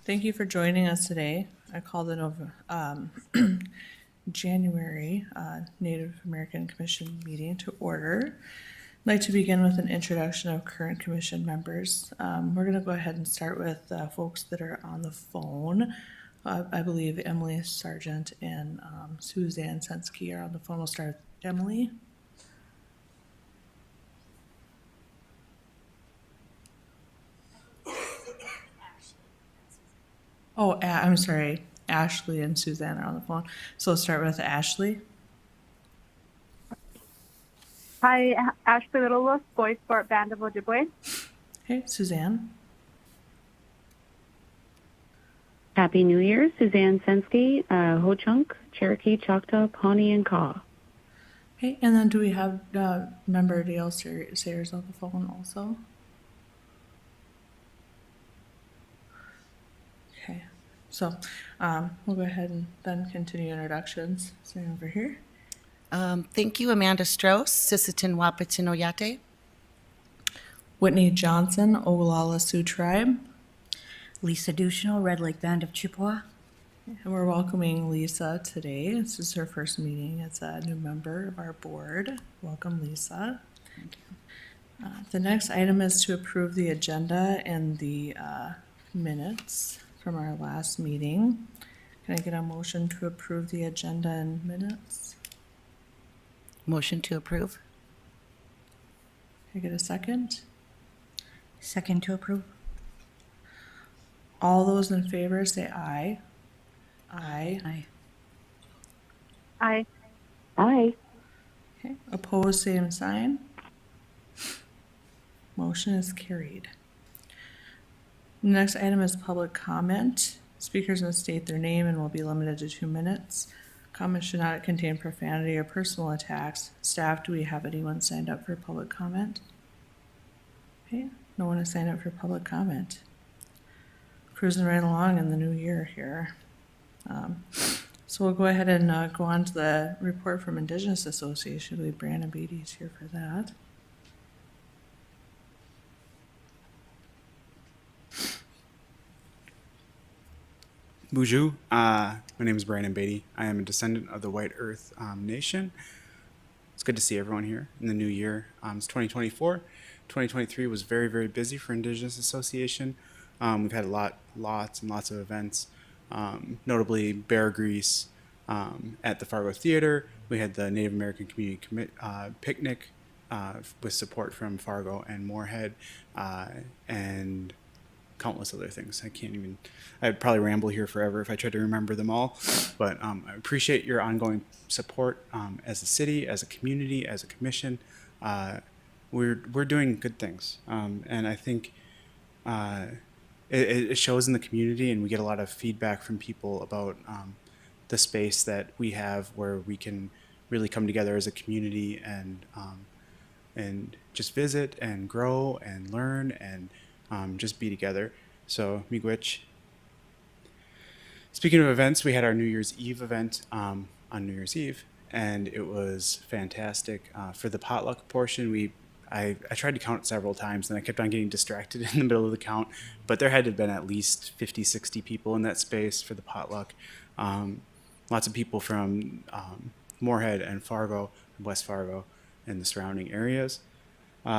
Thank you for joining us today. I call the January Native American Commission meeting to order. I'd like to begin with an introduction of current commission members. We're going to go ahead and start with folks that are on the phone. I believe Emily Sargent and Suzanne Sensky are on the phone. We'll start with Emily. Oh, I'm sorry. Ashley and Suzanne are on the phone. So we'll start with Ashley. Hi, Ashley Littlewood, Boy Sport Band of Ojibwe. Okay, Suzanne. Happy New Year, Suzanne Sensky, Ho-Chunk, Cherokee, Choctaw, Pawnee, and Kaw. Okay, and then do we have member Dale Sayers on the phone also? Okay, so we'll go ahead and then continue introductions. Starting over here. Thank you, Amanda Strauss, Sisseton Wahpeton Oyate. Whitney Johnson, Oglala Sioux Tribe. Lisa Duchesneau, Red Lake Band of Chippewa. And we're welcoming Lisa today. This is her first meeting as a new member of our board. Welcome, Lisa. Thank you. The next item is to approve the agenda and the minutes from our last meeting. Can I get a motion to approve the agenda and minutes? Motion to approve. Can I get a second? Second to approve. All those in favor say aye. Aye. Aye. Aye. Aye. Okay. Opposed, same sign. Motion is carried. The next item is public comment. Speakers must state their name and will be limited to 2 minutes. Comments should not contain profanity or personal attacks. Staff, do we have anyone signed up for public comment? Okay, no one has signed up for public comment. Cruising right along in the new year here. So we'll go ahead and go on to the report from Indigenous Association. I believe Brandon Beatty's here for that. Bonjour. My name is Brandon Beatty. I am a descendant of the White Earth Nation. It's good to see everyone here in the new year. It's 2024. 2023 was very, very busy for Indigenous Association. We've had lots and lots of events, notably Bear Grease at the Fargo Theater. We had the Native American Community Picnic with support from Fargo and Moorhead, and countless other things. I'd probably ramble here forever if I tried to remember them all, but I appreciate your ongoing support as a city, as a community, as a commission. We're doing good things, and I think it shows in the community, and we get a lot of feedback from people about the space that we have where we can really come together as a community and just visit and grow and learn and just be together. So, miigwech. Speaking of events, we had our New Year's Eve event on New Year's Eve, and it was fantastic. For the potluck portion, I tried to count several times, and I kept on getting distracted in the middle of the count, but there had to have been at least 50, 60 people in that space for the potluck. Lots of people from Moorhead and Fargo, West Fargo, and the surrounding areas. We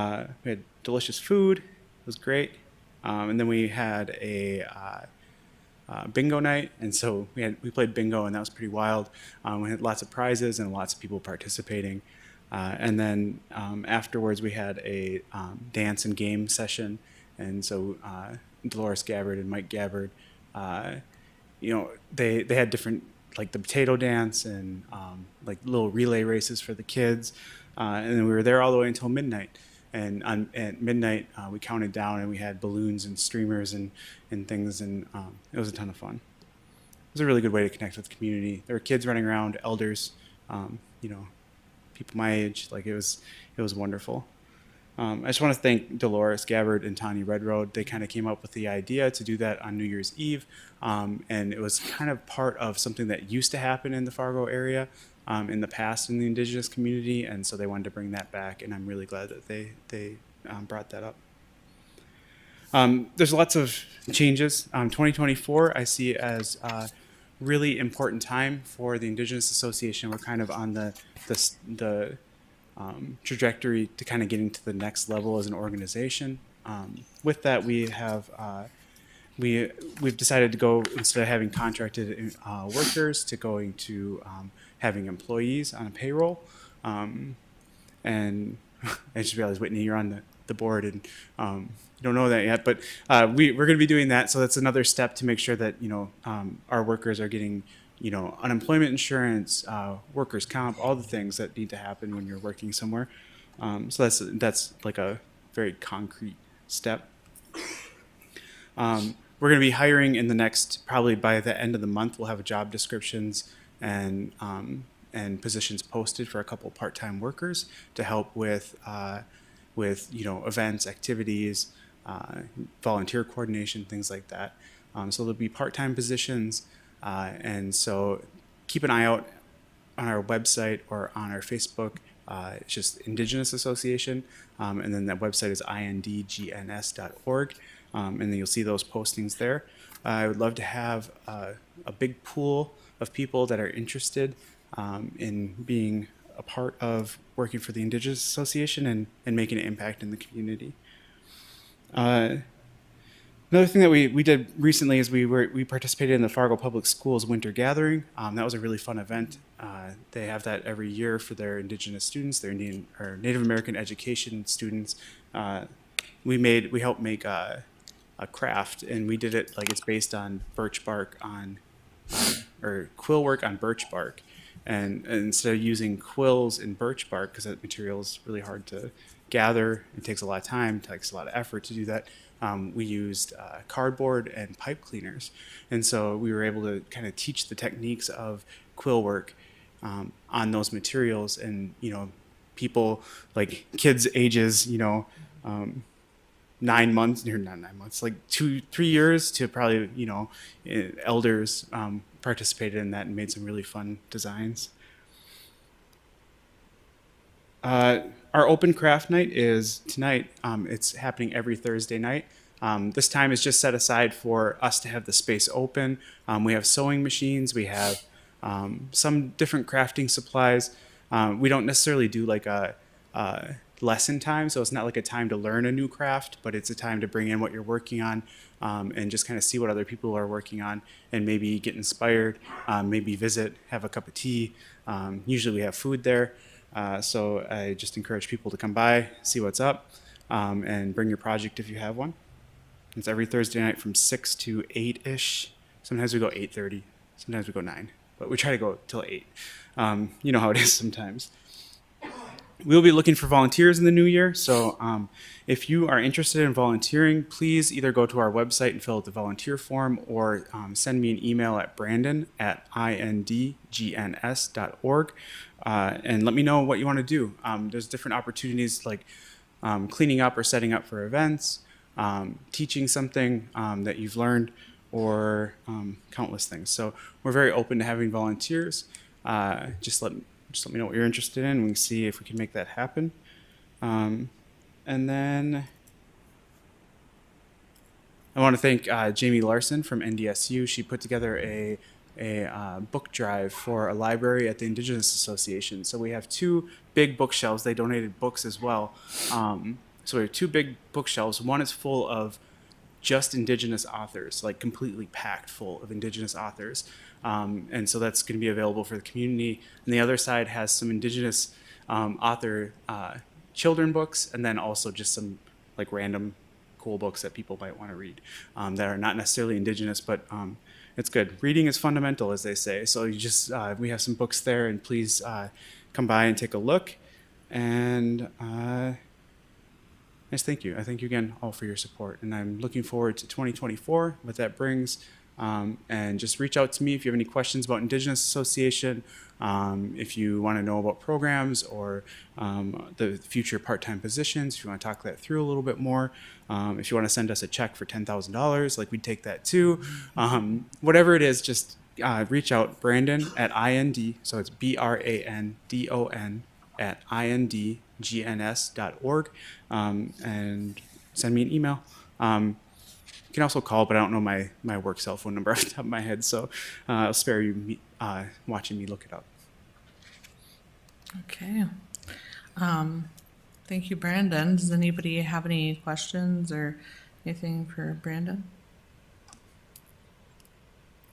had delicious food. It was great. And then we had a bingo night, and so we played bingo, and that was pretty wild. We had lots of prizes and lots of people participating. And then afterwards, we had a dance and game session, and so Dolores Gabbard and Mike Gabbard, they had different, like the potato dance and like little relay races for the kids, and then we were there all the way until midnight. And at midnight, we counted down, and we had balloons and streamers and things, and it was a ton of fun. It was a really good way to connect with the community. There were kids running around, elders, people my age. Like it was wonderful. I just want to thank Dolores Gabbard and Tanya Redroad. They kind of came up with the idea to do that on New Year's Eve, and it was kind of part of something that used to happen in the Fargo area in the past in the Indigenous community, and so they wanted to bring that back, and I'm really glad that they brought that up. There's lots of changes. 2024 I see as a really important time for the Indigenous Association. We're kind of on the trajectory to kind of getting to the next level as an organization. With that, we have we've decided to go, instead of having contracted workers, to going to having employees on a payroll. And I just realized, Whitney, you're on the board, and you don't know that yet, but we're going to be doing that. So that's another step to make sure that our workers are getting unemployment insurance, workers' comp, all the things that need to happen when you're working somewhere. So that's like a very concrete step. We're going to be hiring in the next, probably by the end of the month, we'll have job descriptions and positions posted for a couple part-time workers to help with events, activities, volunteer coordination, things like that. So there'll be part-time positions, and so keep an eye out on our website or on our Facebook. It's just Indigenous Association, and then that website is indgns.org, and then you'll see those postings there. I would love to have a big pool of people that are interested in being a part of working for the Indigenous Association and making an impact in the community. Another thing that we did recently is we participated in the Fargo Public Schools Winter Gathering. That was a really fun event. They have that every year for their Indigenous students, their Indian or Native American education students. We helped make a craft, and we did it like it's based on birch bark or quill work on birch bark. And instead of using quills and birch bark, because that material is really hard to gather, it takes a lot of time, it takes a lot of effort to do that, we used cardboard and pipe cleaners. And so we were able to kind of teach the techniques of quill work on those materials. And, people, like kids ages, 9 months, or not 9 months, like 2-3 years to probably, elders participated in that and made some really fun designs. Our open craft night is tonight. It's happening every Thursday night. This time is just set aside for us to have the space open. We have sewing machines. We have some different crafting supplies. We don't necessarily do like a lesson time, so it's not like a time to learn a new craft, but it's a time to bring in what you're working on and just kind of see what other people are working on and maybe get inspired, maybe visit, have a cup of tea. Usually we have food there, so I just encourage people to come by, see what's up, and bring your project if you have one. It's every Thursday night from 6 to 8-ish. Sometimes we go 8:30, sometimes we go 9, but we try to go till 8. You know how it is sometimes. We'll be looking for volunteers in the new year, so if you are interested in volunteering, please either go to our website and fill out the volunteer form, or send me an email at brandon@indgns.org, and let me know what you want to do. There's different opportunities like cleaning up or setting up for events, teaching something that you've learned, or countless things. So we're very open to having volunteers. Just let me know what you're interested in. We can see if we can make that happen. And then I want to thank Jamie Larson from NDSU. She put together a book drive for a library at the Indigenous Association. So we have 2 big bookshelves. They donated books as well. So we have 2 big bookshelves. One is full of just Indigenous authors, like completely packed full of Indigenous authors. And so that's going to be available for the community. And the other side has some Indigenous author children books, and then also just some like random cool books that people might want to read that are not necessarily Indigenous, but it's good. Reading is fundamental, as they say. So you just we have some books there, and please come by and take a look. And nice, thank you. I thank you again all for your support, and I'm looking forward to 2024, what that brings. And just reach out to me if you have any questions about Indigenous Association, if you want to know about programs or the future part-time positions, if you want to talk that through a little bit more, if you want to send us a check for $10,000, like we'd take that too. Whatever it is, just reach out, Brandon at IND, so it's BRANDON at indgns.org, and send me an email. You can also call, but I don't know my work cell phone number off the top of my head, so I'll spare you watching me look it up. Okay. Thank you, Brandon. Does anybody have any questions or anything for Brandon?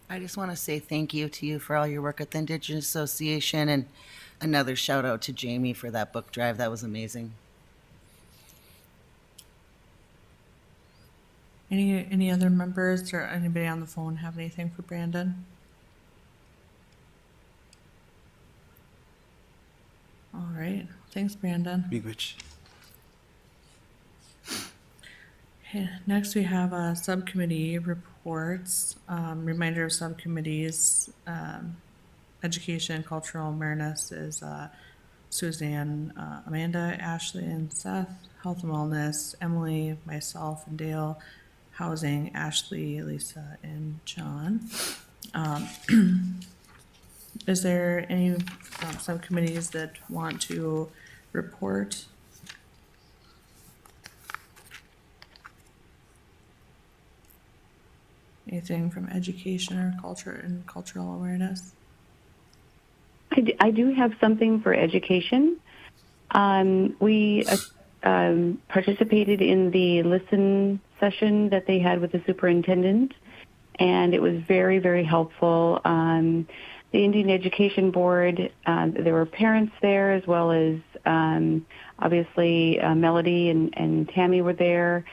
I just want to say thank you to you for all your work at the Indigenous Association, and another shout out to Jamie for that book drive. That was amazing. Any other members or anybody on the phone have anything for Brandon? All right. Thanks, Brandon. Miigwech. Okay, next we have subcommittee reports. Reminder of subcommittees. Education and Cultural Awareness is Suzanne, Amanda, Ashley, and Seth. Health and Wellness, Emily, myself, and Dale. Housing, Ashley, Lisa, and John. Is there any subcommittees that want to report? Anything from education or culture and cultural awareness? I do have something for education. We participated in the listen session that they had with the superintendent, and it was very, very helpful. The Indian Education Board, there were parents there, as well as obviously Melody and Tammy were there,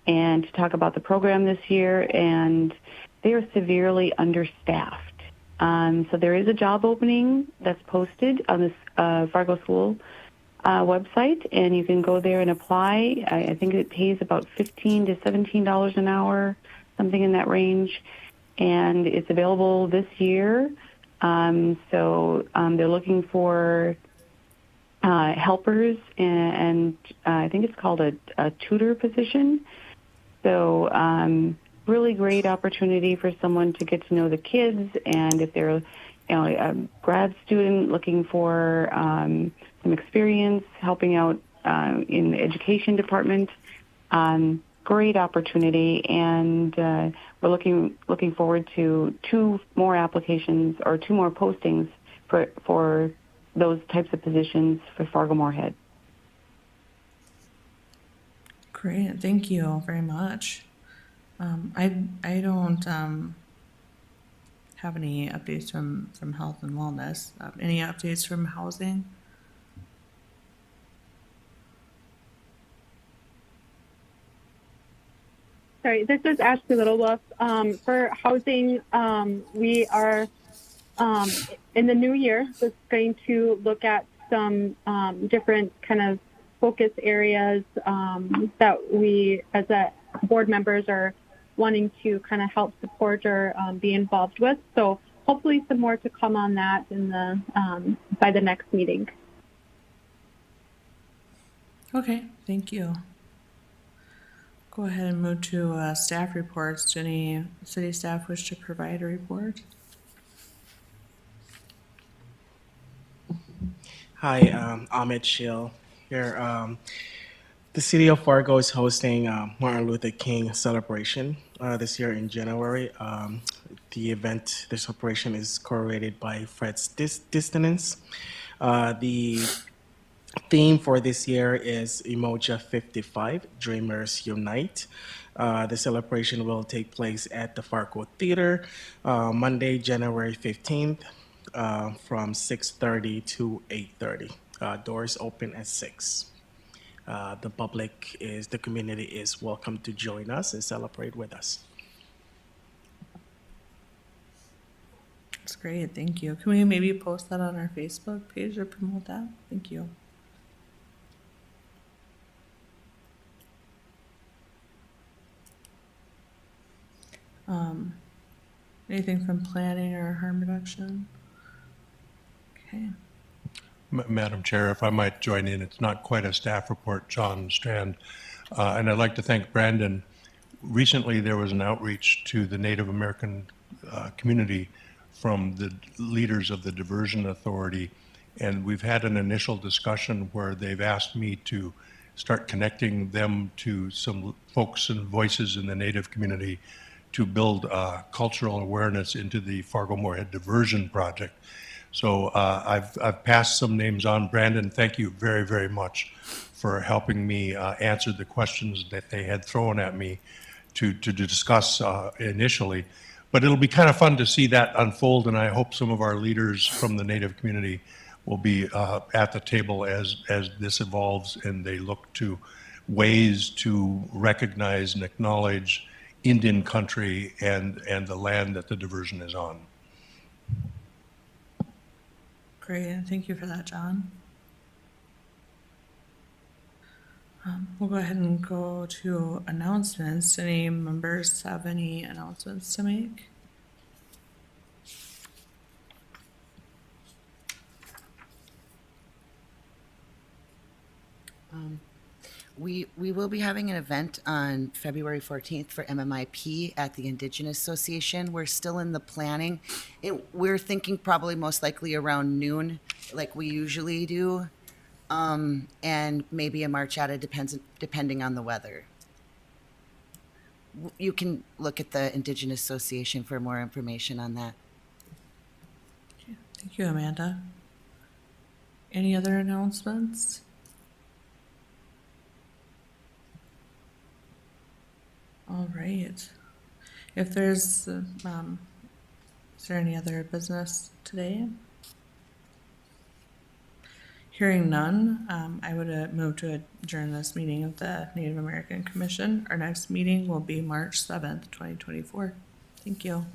and to talk about the program this year, and they are severely understaffed. So there is a job opening that's posted on this Fargo School website, and you can go there and apply. I think it pays about $15 to $17 an hour, something in that range, and it's available this year. So they're looking for helpers, and I think it's called a tutor position. So really great opportunity for someone to get to know the kids, and if they're a grad student looking for some experience helping out in the education department, great opportunity, and we're looking forward to 2 more applications or 2 more postings for those types of positions for Fargo-Moorhead. Great, thank you very much. I don't have any updates from health and wellness. Any updates from housing? Sorry, this is Ashley Littlewolf. For housing, we are in the new year just going to look at some different kind of focus areas that we as board members are wanting to kind of help support or be involved with. So hopefully some more to come on that in the by the next meeting. Okay, thank you. Go ahead and move to staff reports. Do any city staff wish to provide a report? Hi, Ahmed Shil here. The city of Fargo is hosting Martin Luther King celebration this year in January. The celebration is curated by Fred's Dissonance. The theme for this year is Emoja 55, Dreamers Unite. The celebration will take place at the Fargo Theater Monday, January 15th from 6:30 to 8:30. Doors open at 6. The community is welcome to join us and celebrate with us. That's great, thank you. Can we maybe post that on our Facebook page or promote that? Thank you. Anything from planning or harm reduction? Okay. Madam Chair, if I might join in, it's not quite a staff report, John Strand. And I'd like to thank Brandon. Recently, there was an outreach to the Native American community from the leaders of the Diversion Authority. And we've had an initial discussion where they've asked me to start connecting them to some folks and voices in the Native community to build cultural awareness into the Fargo-Moorhead Diversion Project. So I've passed some names on. Brandon, thank you very, very much for helping me answer the questions that they had thrown at me to discuss initially. But it'll be kind of fun to see that unfold, and I hope some of our leaders from the Native community will be at the table as this evolves and they look to ways to recognize and acknowledge Indian country and the land that the diversion is on. Great, thank you for that, John. We'll go ahead and go to announcements. Any members have any announcements to make? We will be having an event on February 14th for MMIP at the Indigenous Association. We're still in the planning. We're thinking probably most likely around noon, like we usually do, and maybe a march out, depending on the weather. You can look at the Indigenous Association for more information on that. Thank you, Amanda. Any other announcements? All right. If there's, is there any other business today? Hearing none, I would move to adjourn this meeting of the Native American Commission. Our next meeting will be March 7th, 2024. Thank you.